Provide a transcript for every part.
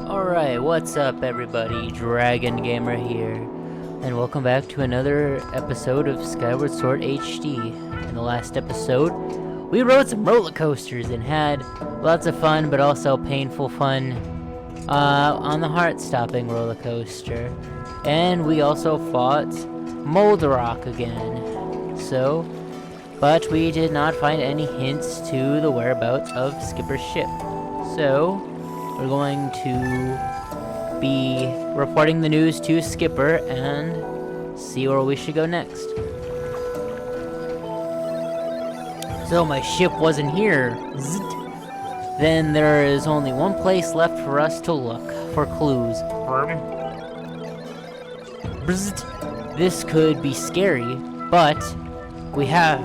Alright, what's up everybody? Dragon Gamer here, and welcome back to another episode of Skyward Sword HD. In the last episode, we rode some roller coasters and had lots of fun, but also painful fun on the heart-stopping roller coaster. And we also fought Moldrock again. But we did not find any hints to the whereabouts of Skipper's ship. So we're going to be reporting the news to Skipper and see where we should go next. So my ship wasn't here. Then there is only one place left for us to look for clues. This could be scary, but we have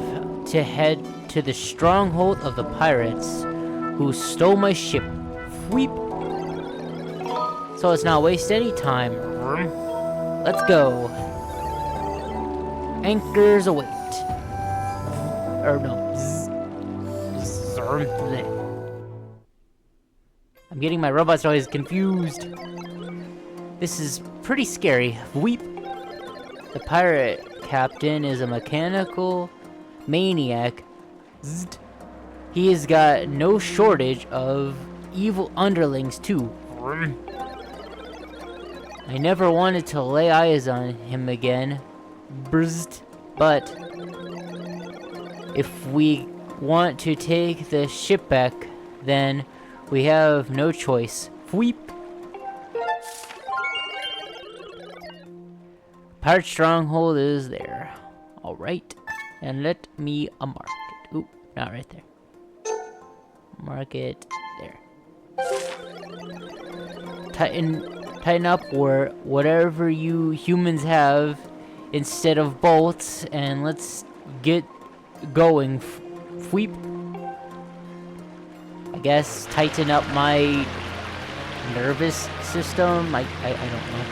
to head to the stronghold of the pirates who stole my ship. Weep. So let's not waste any time. Let's go. Anchors await. Or no. I'm getting my robot toys confused. This is pretty scary. Weep. The pirate captain is a mechanical maniac. He has got no shortage of evil underlings too. I never wanted to lay eyes on him again. But if we want to take the ship back, then we have no choice. Weep. Pirate stronghold is there. Alright. And let me mark it. Ooh, not right there. Mark it there. Tighten up whatever you humans have instead of bolts, and let's get going. Sweep. I guess tighten up my nervous system. I don't know.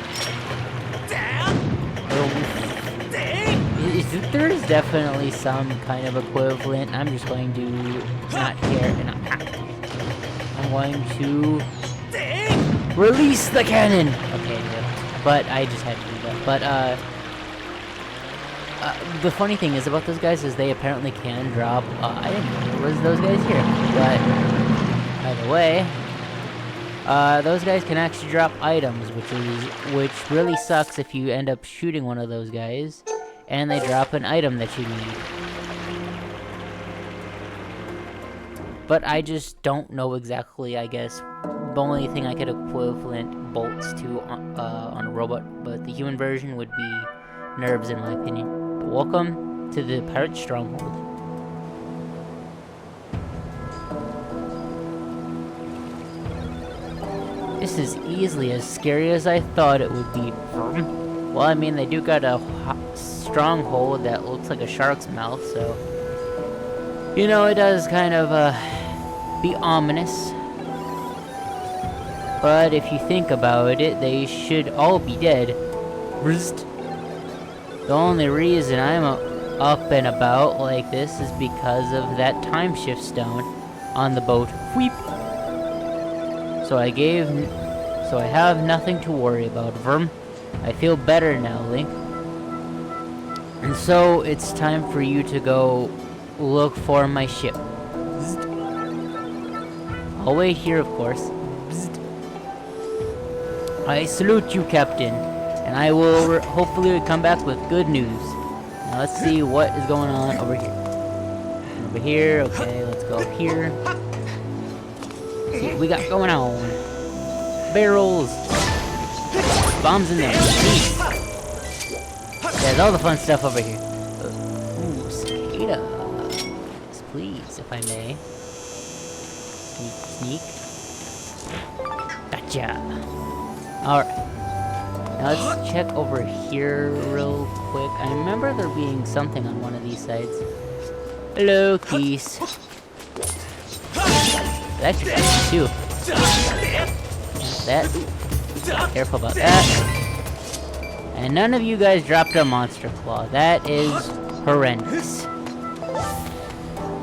There is definitely some kind of equivalent. I'm just going to not care. I'm going to release the cannon! Okay, yeah. But I just had to do that. But, the funny thing is about those guys is they apparently can drop, I didn't know there was those guys here. But, by the way, those guys can actually drop items, which really sucks if you end up shooting one of those guys, and they drop an item that you need. But I just don't know exactly, I guess. The only thing I could equivalent bolts to on a robot, but the human version would be nerves in my opinion. But welcome to the pirate stronghold. This is easily as scary as I thought it would be. Well, I mean, they do got a stronghold that looks like a shark's mouth, so you know, it does kind of be ominous. But if you think about it, they should all be dead. The only reason I'm up and about like this is because of that TimeShift stone on the boat. Weep. So I have nothing to worry about, Verm. I feel better now, Link. And so it's time for you to go look for my ship. I'll wait here, of course. I salute you, Captain, and I will hopefully come back with good news. Now let's see what is going on over here. Over here, okay, let's go up here. See what we got going on. Barrels. Bombs in there. There's all the fun stuff over here. Ooh, cicada. Yes, please, if I may. Sneak. Gotcha. Alright. Now let's check over here real quick. I remember there being something on one of these sides. Hello, keys. Electric keys too. That. Careful about that. And none of you guys dropped a monster claw. That is horrendous.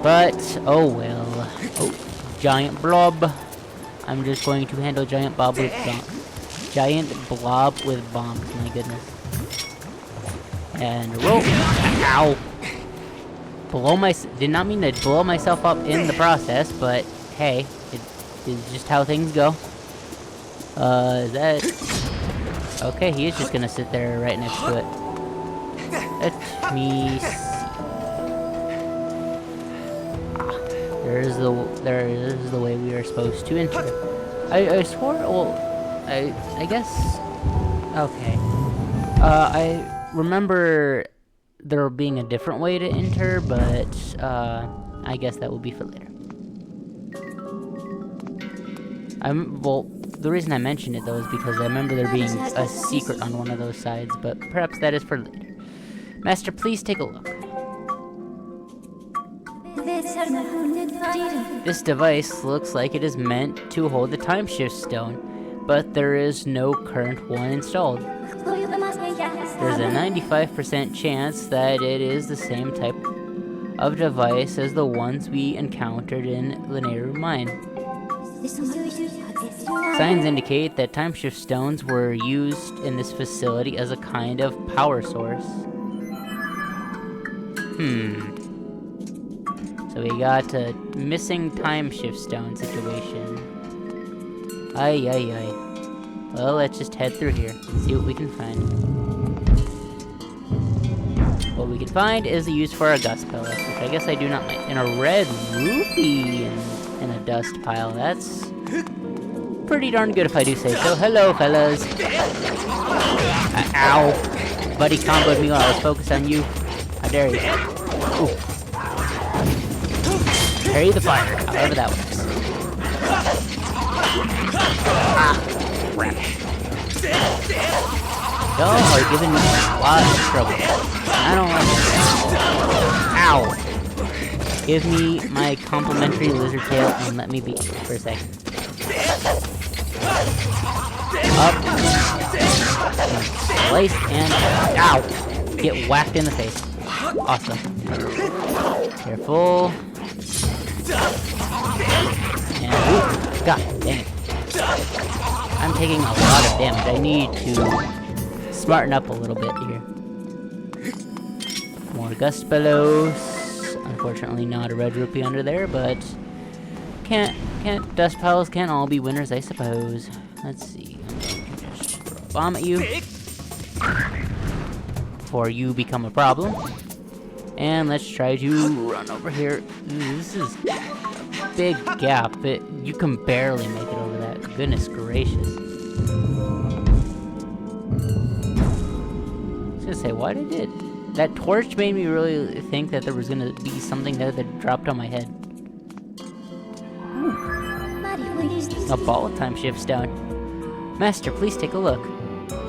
But, oh well. Oh, giant blob. I'm just going to handle giant blob with bombs. My goodness. And roll. Ow. Did not mean to blow myself up in the process, but hey, it is just how things go. Is that... Okay, he is just gonna sit there right next to it. Let me see. There is the way we are supposed to enter. I swore, well, I guess, okay. I remember there being a different way to enter, but, I guess that will be for later. Well, the reason I mentioned it, though, is because I remember there being a secret on one of those sides, but perhaps that is for later. Master, please take a look. This device looks like it is meant to hold the TimeShift stone, but there is no current one installed. There's a 95% chance that it is the same type of device as the ones we encountered in Linear Mine. Signs indicate that TimeShift stones were used in this facility as a kind of power source. So we got a missing TimeShift stone situation. Ay. Well, let's just head through here and see what we can find. What we can find is the use for a gust pellet, which I guess I do not like. And a red rupee in a dust pile. That's pretty darn good if I do say so. Hello, fellas. Ow. Buddy comboed me while I was focused on you. How dare you. Ooh. Parry the fire, however that works. Ah, crap. Y'all are giving me a lot of trouble. I don't like it. Ow! Give me my complimentary lizard tail and let me be for a second. Up. Slice and ow! Get whacked in the face. Awesome. Careful. And ooh, god dang it. I'm taking a lot of damage. I need to smarten up a little bit here. More gust bellows. Unfortunately not a red rupee under there, but dust piles can't all be winners, I suppose. Let's see. I'm going to just throw a bomb at you before you become a problem. And let's try to run over here. This is a big gap. You can barely make it over that. Goodness gracious. I was gonna say, why did it... That torch made me really think that there was gonna be something there that dropped on my head. Ooh. A ball of TimeShift stone. Master, please take a look.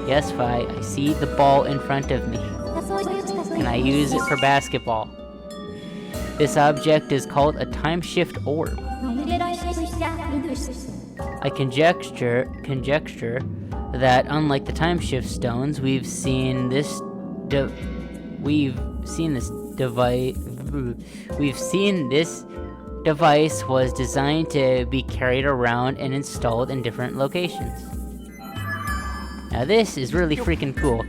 Yes, Fi, I see the ball in front of me. Can I use it for basketball? This object is called a TimeShift orb. I conjecture that unlike the TimeShift stones, we've seen this device was designed to be carried around and installed in different locations. Now this is really freaking cool.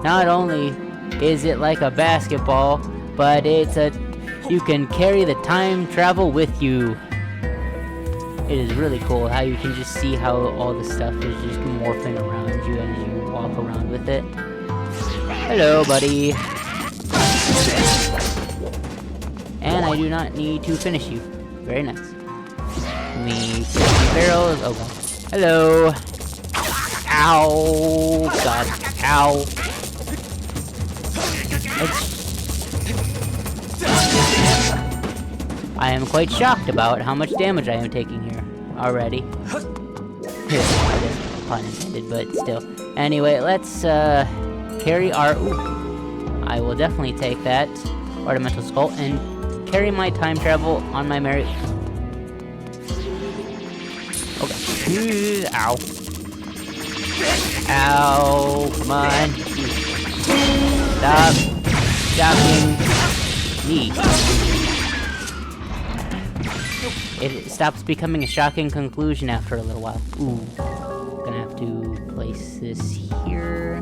Not only is it like a basketball, but you can carry the time travel with you. It is really cool how you can just see how all the stuff is just morphing around you as you walk around with it. Hello, buddy. And I do not need to finish you. Very nice. Let me put some barrels. Oh god. Hello. Ow. God. Ow. I am quite shocked about how much damage I am taking here already. Pun intended, but still. Anyway, let's carry our... Ooh, I will definitely take that ornamental skull and carry my time travel on my merry... Okay. Ow. Ow. Come on. Stop. Stopping me. it stops becoming a shocking conclusion after a little while. Ooh. Gonna have to place this here,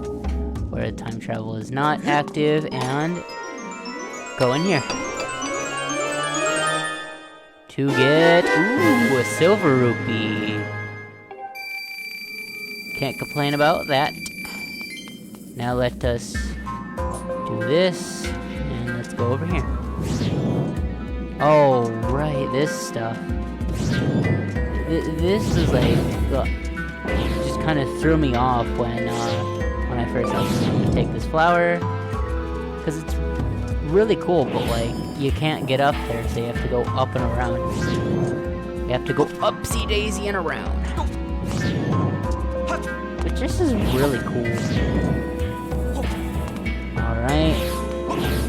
where time travel is not active, and go in here. To get, ooh, a silver rupee. Can't complain about that. Now let us do this, and let's go over here. Oh, right, this stuff. This is like, just kind of threw me off when I first had to take this flower, because it's really cool, but like, you can't get up there, so you have to go up and around. You have to go upsy daisy and around. But this is really cool. Alright.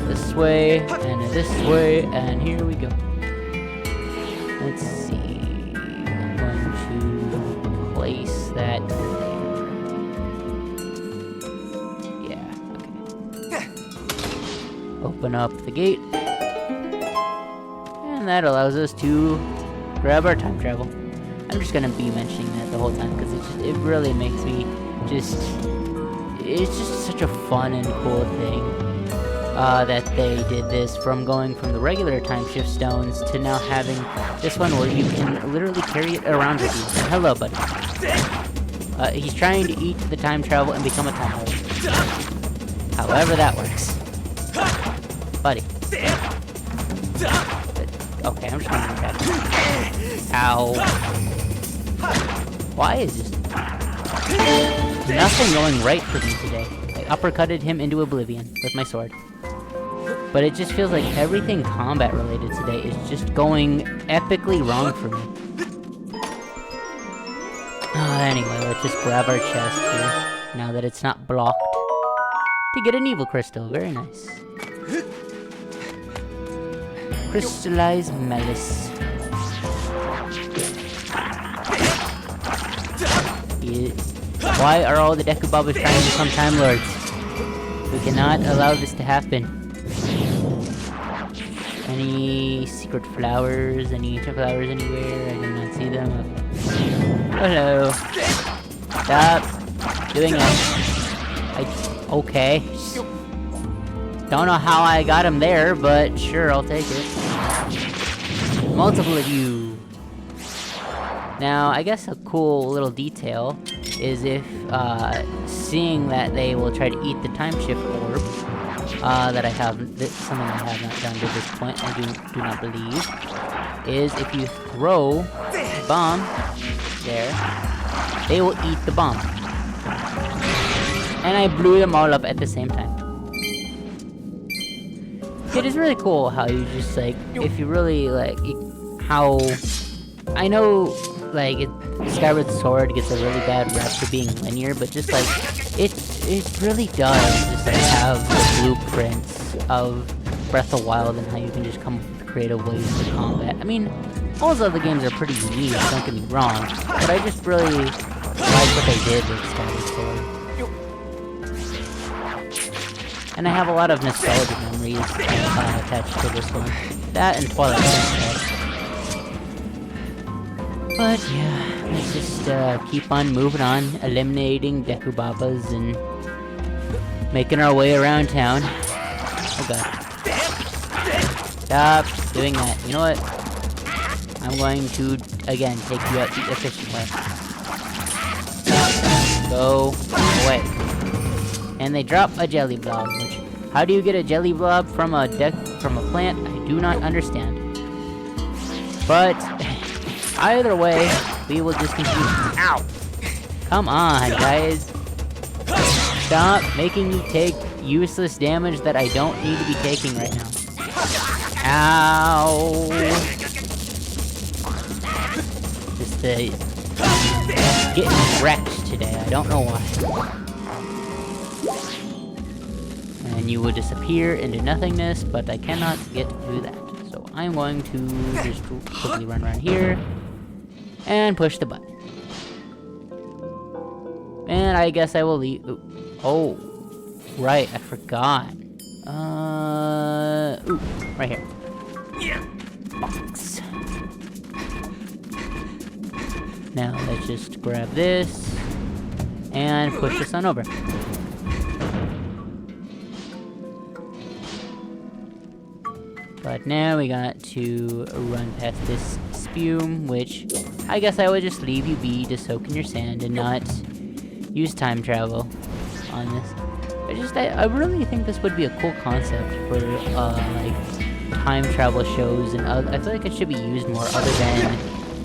This way, and this way, and here we go. Let's see. I'm going to place that there. Yeah, okay. Open up the gate. And that allows us to grab our time travel. I'm just gonna be mentioning that the whole time because it really makes me it's just such a fun and cool thing that they did this, from going from the regular time shift stones to now having this one where you can literally carry it around with you. Hello, buddy. He's trying to eat the time travel and become a time lord. However that works. Buddy. Okay, I'm just gonna move back. Ow. Why is this? Nothing going right for me today. I uppercutted him into oblivion with my sword. But it just feels like everything combat related today is just going epically wrong for me. Anyway, let's just grab our chest here, now that it's not blocked. To get an evil crystal, very nice. Crystallized malice. Why are all the Dekubabas trying to become Time Lords? We cannot allow this to happen. Any secret flowers? Any ancient flowers anywhere? I do not see them. Hello. Stop doing it. Okay. Don't know how I got him there, but sure, I'll take it. Multiple of you. Now, I guess a cool little detail is if, seeing that they will try to eat the time shift orb, that I have, something I have not done to this point, I do not believe, is if you throw the bomb there, they will eat the bomb. And I blew them all up at the same time. It is really cool how you just, like, if you really, like, how, I know, like, Skyward Sword gets a really bad rep for being linear, but just, like, it really does just, like, have the blueprints of Breath of the Wild and how you can just come up with creative ways for combat. I mean, all those other games are pretty unique, don't get me wrong, but I just really like what they did with Skyward Sword. And I have a lot of nostalgic memories attached to this one. That and Twilight Princess. But yeah, let's just keep on moving on, eliminating Dekubabas and making our way around town. Oh god. Stop doing that. You know what? I'm going to, again, take you out the efficient way. Go away. And they drop a jelly blob, which, how do you get a jelly blob from a plant? I do not understand. But either way, we will just continue. Ow! Come on, guys. Stop making me take useless damage that I don't need to be taking right now. Ow! Just getting wrecked today. I don't know why. And you will disappear into nothingness, but I cannot get through that. So I'm going to just quickly run around here and push the button. And I guess I will leave. Oh, right, I forgot. Ooh, right here. Box. Now let's just grab this and push this on over. But now we got to run past this spume, which I guess I would just leave you be to soak in your sand and not use time travel on this. I really think this would be a cool concept for like time travel shows, and I feel like it should be used more other than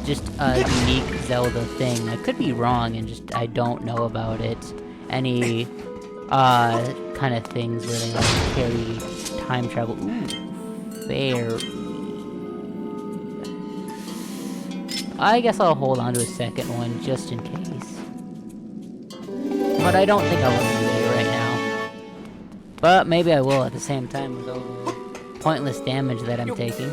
just a unique Zelda thing. I could be wrong and just I don't know about it. Any kind of things where they like carry time travel. Ooh, fair. I guess I'll hold on to a second one just in case. But I don't think I will need it right now. But maybe I will at the same time with all the pointless damage that I'm taking.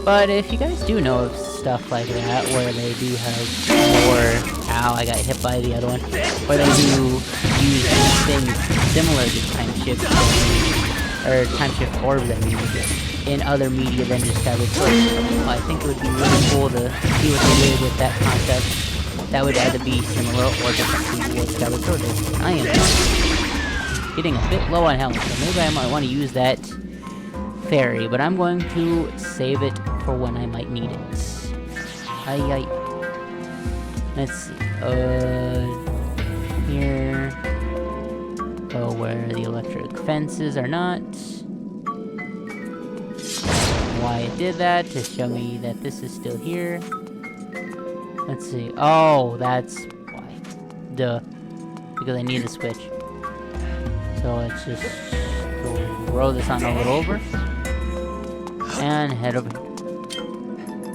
But if you guys do know of stuff like that, where they do have more... Ow, I got hit by the other one. Where they do use things similar to TimeShift, or TimeShift orbs, I mean, in other media than just Skyward Sword. I think it would be really cool to see what they did with that concept. That would either be similar or different to what Skyward Sword is. I am getting a bit low on health, so maybe I might want to use that fairy, but I'm going to save it for when I might need it. Aye. Let's see. Here. Oh, where the electric fences are not. Why it did that, to show me that this is still here. Let's see. Oh, that's why. Duh. Because I need the switch. So let's just throw this on a little over. And head over here.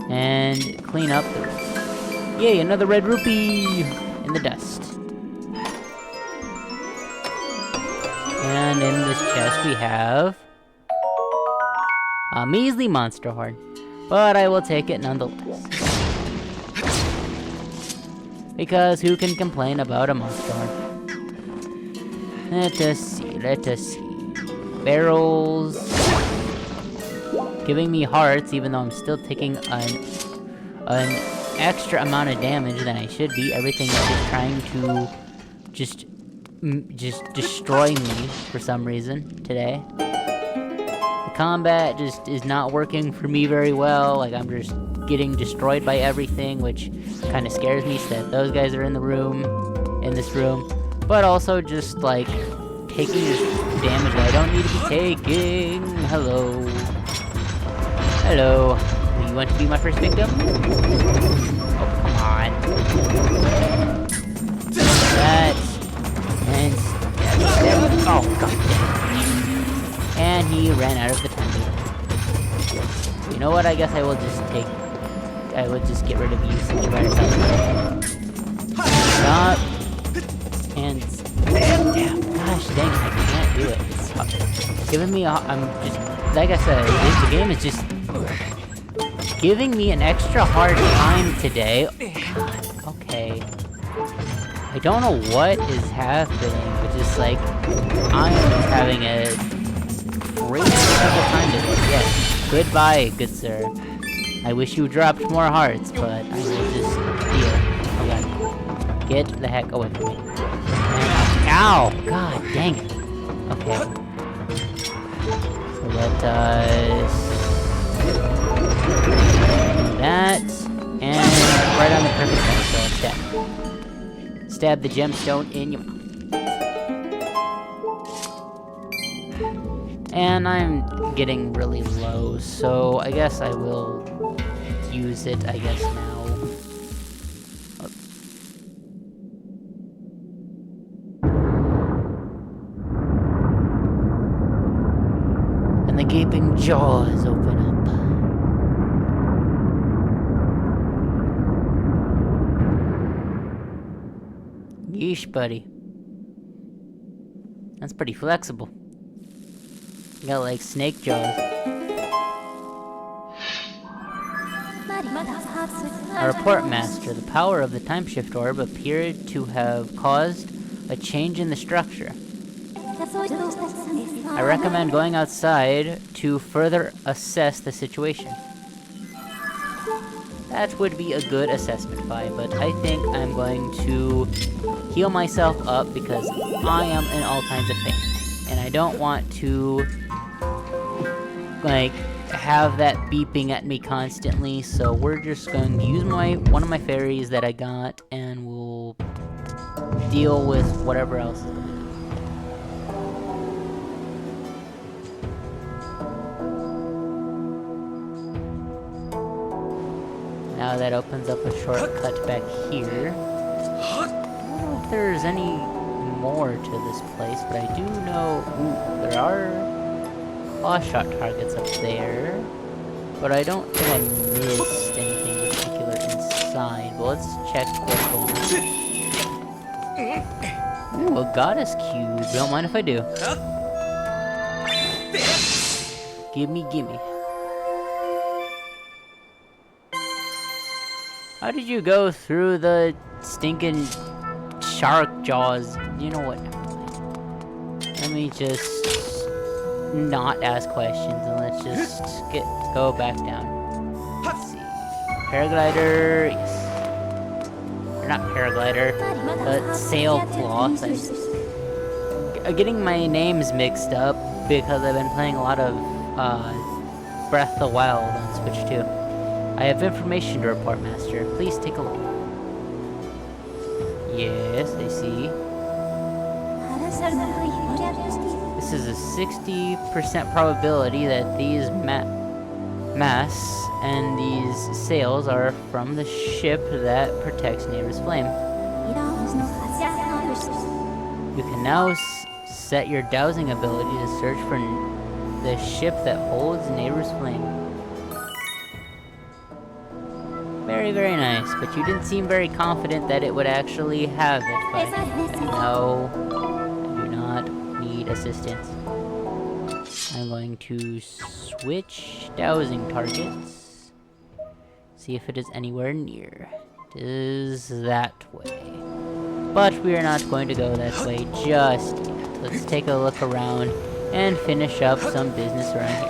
And clean up the rest. Yay, another red rupee in the dust. And in this chest we have a measly monster horn. But I will take it nonetheless. Because who can complain about a monster horn? Let us see. Barrels. Giving me hearts, even though I'm still taking an extra amount of damage than I should be. Everything is just trying to just destroy me for some reason today. The combat just is not working for me very well. Like, I'm just getting destroyed by everything, which kind of scares me, so that those guys are in this room. But also just, like, taking this damage that I don't need to be taking. Hello. Hello. Do you want to be my first victim? Oh, come on. That. And oh, god damn. And he ran out of the time. You know what? I guess I will just get rid of you since you're Stop. And damn, gosh dang it, I can't do it. It's giving me I'm just, like I said, the game is just giving me an extra hard time today. God, okay. I don't know what is happening, but just like, I'm just having a crazy terrible time today. Yes, goodbye, good sir. I wish you dropped more hearts, but I will just deal. Oh god. Get the heck away from me. Ow! God dang it. Okay. So let us do that. And right on the perfect time, so stab. Stab the gemstone in your mouth. And I'm getting really low, so I guess I will use it, I guess, now. And the gaping jaws open up. Yeesh, buddy. That's pretty flexible. You got like snake jaws. Our report master, the power of the TimeShift orb appeared to have caused a change in the structure. I recommend going outside to further assess the situation. that would be a good assessment vibe, but I think I'm going to heal myself up because I am in all kinds of pain. And I don't want to, like, have that beeping at me constantly, so we're just going to use one of my fairies that I got, and we'll deal with whatever else is going on. Now that opens up a shortcut back here. I don't know if there's any more to this place, but I do know... Ooh, there are claw-shot targets up there. But I don't think I missed anything particular inside. But let's check what's going on. Ooh, a goddess cube. Don't mind if I do. Gimme, gimme. How did you go through the stinking shark jaws? You know what? Let me just not ask questions and let's just go back down. Let's see. Paraglider, yes. Or not paraglider, but sail cloth. I'm getting my names mixed up because I've been playing a lot of Breath of the Wild on Switch 2. I have information to report, Master. Please take a look. Yes, I see. This is a 60% probability that these masts and these sails are from the ship that protects Neighbor's Flame. You can now set your dowsing ability to search for the ship that holds Neighbor's Flame. Very, very nice, but you didn't seem very confident that it would actually have it, but no, I do not need assistance. I'm going to switch dowsing targets, see if it is anywhere near. It is that way. But we are not going to go that way just yet. Let's take a look around and finish up some business around here.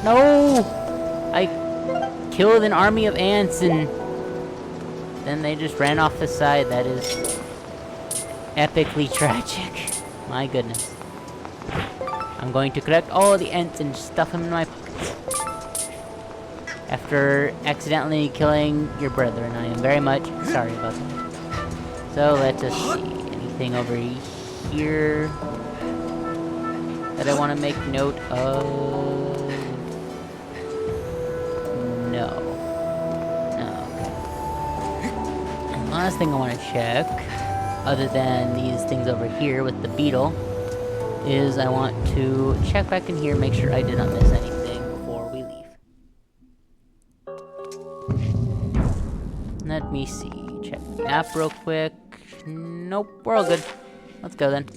No! I killed an army of ants and then they just ran off the side. That is epically tragic. My goodness. I'm going to collect all the ants and stuff them in my pockets. After accidentally killing your brethren, I am very much sorry about that. So let us see. Anything over here that I want to make note of? No. Okay. And last thing I want to check, other than these things over here with the beetle, is I want to check back in here, make sure I did not miss anything before we leave. Let me see. Check the map real quick. Nope, we're all good. Let's go then.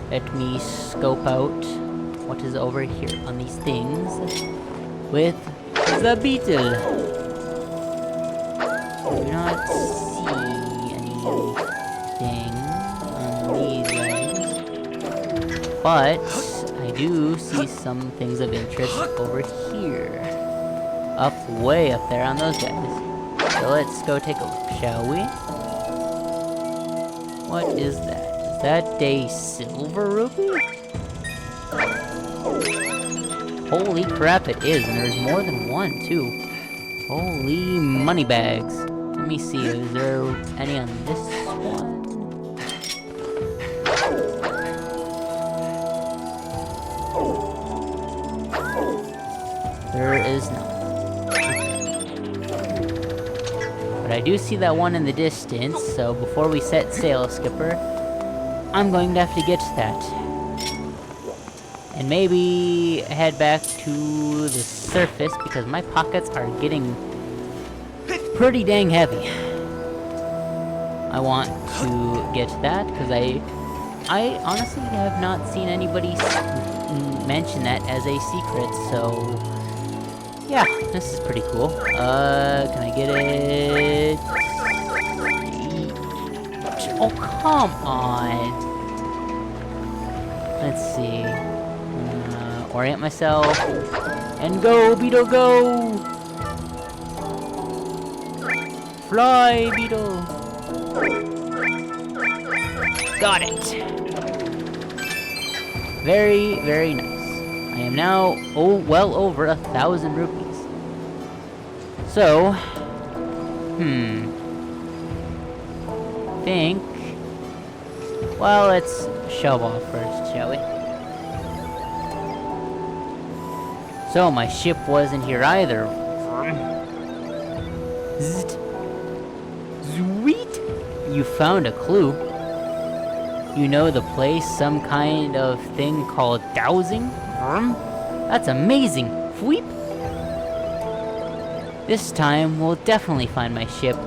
Let me scope out what is over here on these things with the beetle. I do not see anything on these guys, but I do see some things of interest over here. Way up there on those guys. So let's go take a look, shall we? What is that? Is that a silver rupee? Holy crap, it is, and there's more than one, too. Holy money bags. Let me see, is there any on this one? There is none. But I do see that one in the distance, so before we set sail, Skipper, I'm going to have to get to that. And maybe head back to the surface, because my pockets are getting pretty dang heavy. I want to get to that, because I honestly have not seen anybody mention that as a secret, so yeah, This is pretty cool. Can I get it? Oh, come on. Let's see. Orient myself. And go, Beetle, go! Fly, Beetle! Got it! Very, very nice. I am now, well over 1,000 rupees. So, think. Well, let's show off first, shall we? So, my ship wasn't here either. Sweet! You found a clue. You know the place, some kind of thing called dowsing? That's amazing! Fweep! This time, we'll definitely find my ship.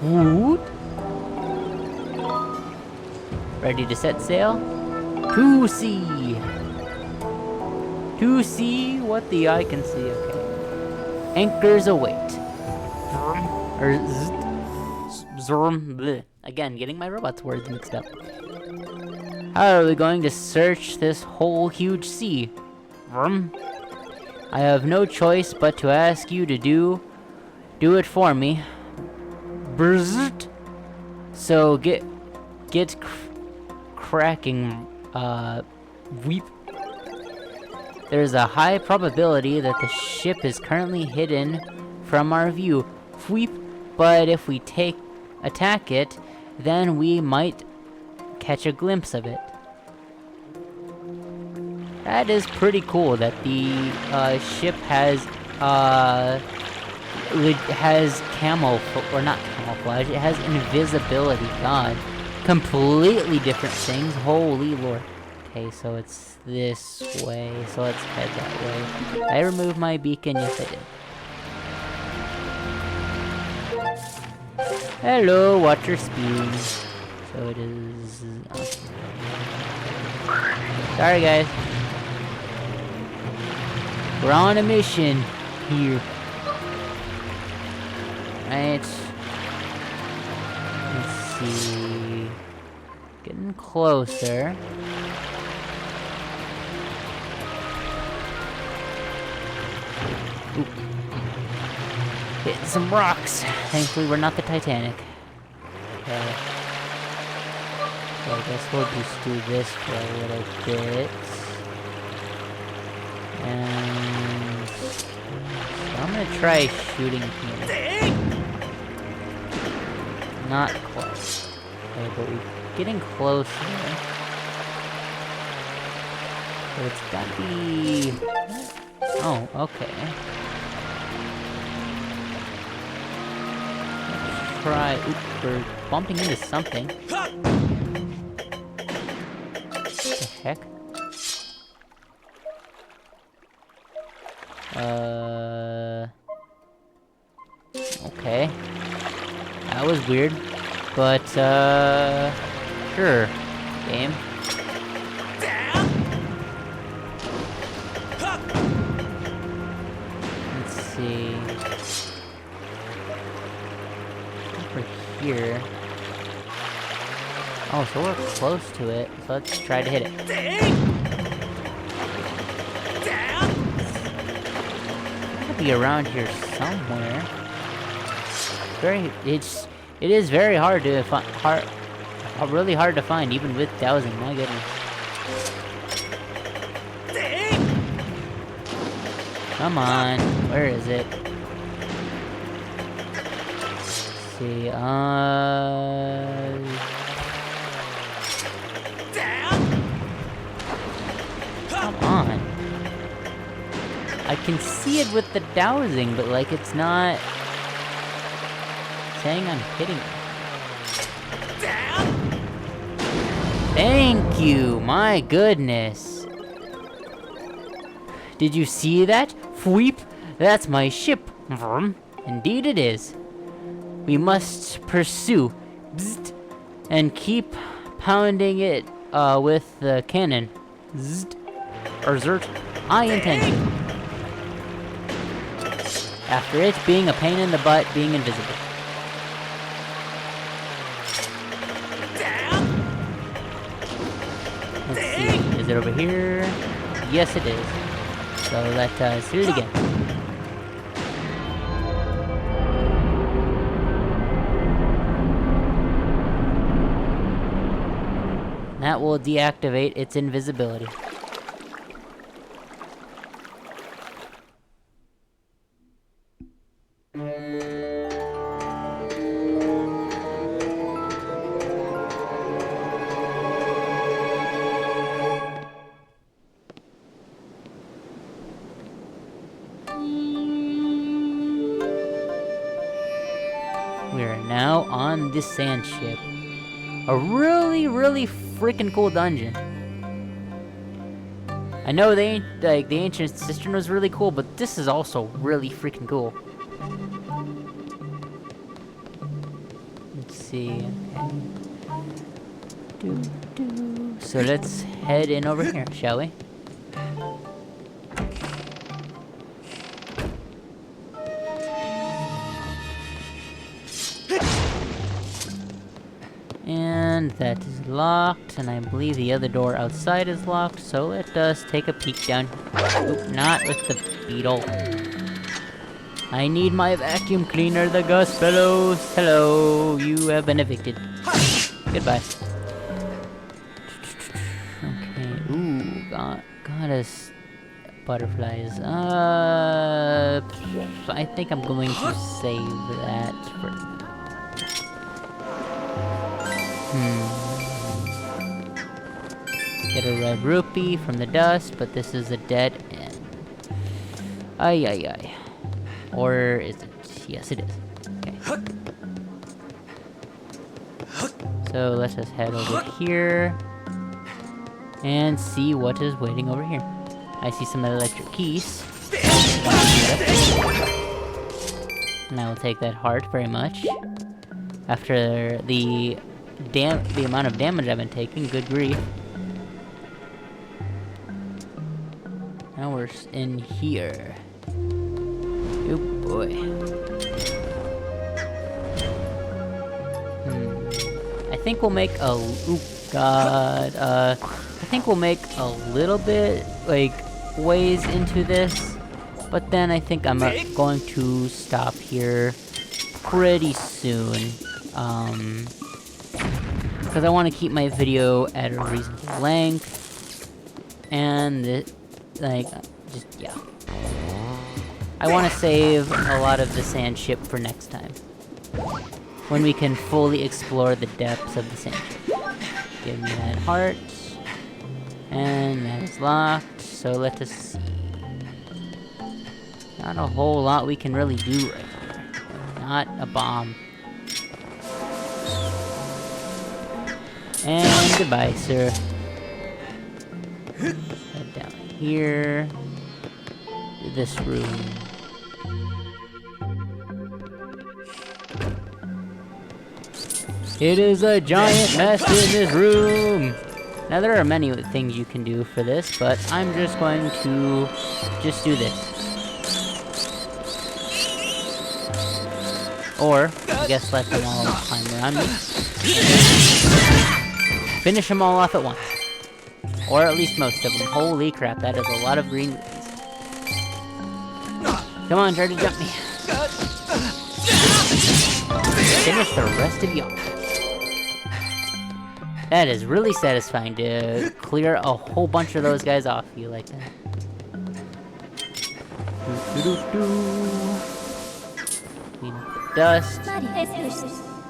Woot! Ready to set sail? To sea! To see what the eye can see, okay. Anchors await. Again, getting my robot's words mixed up. How are we going to search this whole huge sea? I have no choice but to ask you to do it for me. So get cracking, weep. There's a high probability that the ship is currently hidden from our view. Weep, but if we attack it, then we might catch a glimpse of it. That is pretty cool that the ship has not camouflage, it has invisibility. God, completely different things. Holy lord. Okay, so it's this way, so let's head that way. I removed my beacon, yes I did. Hello, water speed. So it is... Sorry guys. We're on a mission here. Right. Let's see. Getting closer. Oop. Hitting some rocks. Thankfully we're not the Titanic. Okay. So I guess we'll just do this for a little bit. And so I'm gonna try shooting here. Not quite. Okay, but we're getting closer. So it's gotta be... Oh, okay. Let's try... Oops, we're bumping into something. What the heck? Okay. That was weird. But, sure. Game. Let's see. Over here. Oh, so we're close to it. So let's try to hit it. Be around here somewhere. It is very hard to find. Really hard to find, even with dowsing. My goodness. Come on, where is it? Let's see. Come on. I can see it with the dowsing, but like it's not saying I'm hitting it. Thank you, my goodness. Did you see that? Fweep, that's my ship. Indeed it is. We must pursue and keep pounding it with the cannon. Zrt. I intend to. After it being a pain in the butt being invisible. Let's see, is it over here? Yes it is. So let us do it again. That will deactivate its invisibility. We are now on this sand ship. A really, really freaking cool dungeon. I know the ancient cistern was really cool, but this is also really freaking cool. Let's see. Okay. So let's head in over here, shall we? And that is locked, and I believe the other door outside is locked, so let us take a peek down. Oop, not with the beetle. I need my vacuum cleaner, the Gus fellows. Hello, you have been evicted. Goodbye. Okay, ooh, goddess butterflies. I think I'm going to save that for... Get a red rupee from the dust, but this is a dead end. Ay ay ay. Or is it? Yes, it is. Okay. So let's just head over here and see what is waiting over here. I see some electric keys. And I will take that heart very much. After the amount of damage I've been taking, good grief. Now we're in here. Oh boy. I think we'll make a... Oop, God. I think we'll make a little bit, like, ways into this. But then I think I'm going to stop here pretty soon. Because I want to keep my video at a reasonable length. And, yeah. I want to save a lot of the sand ship for next time. When we can fully explore the depths of the sand ship. Give me that heart. And that is locked, so let us see. Not a whole lot we can really do right here. Not a bomb. And goodbye, sir. Head down here. To this room. It is a giant mess in this room! Now there are many things you can do for this, but I'm just going to just do this. Or, I guess let them all climb around me. Finish them all off at once. Or at least most of them. Holy crap, that is a lot of green rupees. Come on, try to jump me. Finish the rest of y'all. That is really satisfying to clear a whole bunch of those guys off you like that. Clean up the dust.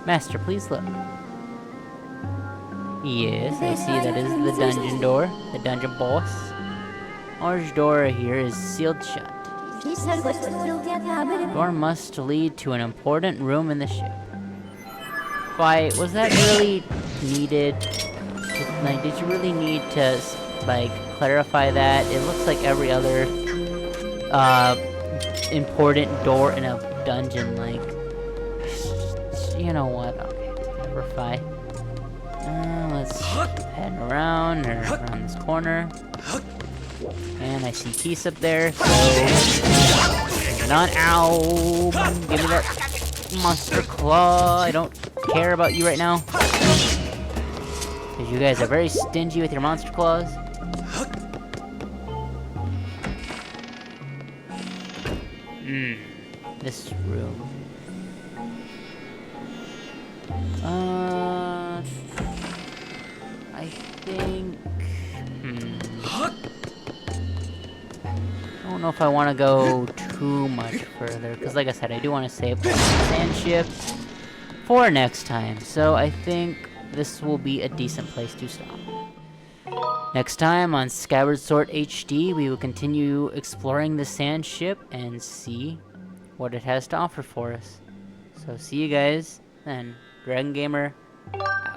Master, please look. Yes, I see that is the dungeon door. The dungeon boss. Orange door here is sealed shut. Door must lead to an important room in the ship. Why, was that really needed? Did you really need to, clarify that? It looks like every other, important door in a dungeon, you know what? Okay, we're fine. Let's head around this corner. And I see peace up there, so on. Ow! Give me that monster claw. I don't care about you right now. Because you guys are very stingy with your monster claws. This room. I think... I don't know if I want to go too much further, because like I said, I do want to save the sand shift for next time. So I think this will be a decent place to stop. Next time on Skyward Sword HD, we will continue exploring the sand ship and see what it has to offer for us. So see you guys then. Dragon Gamer out.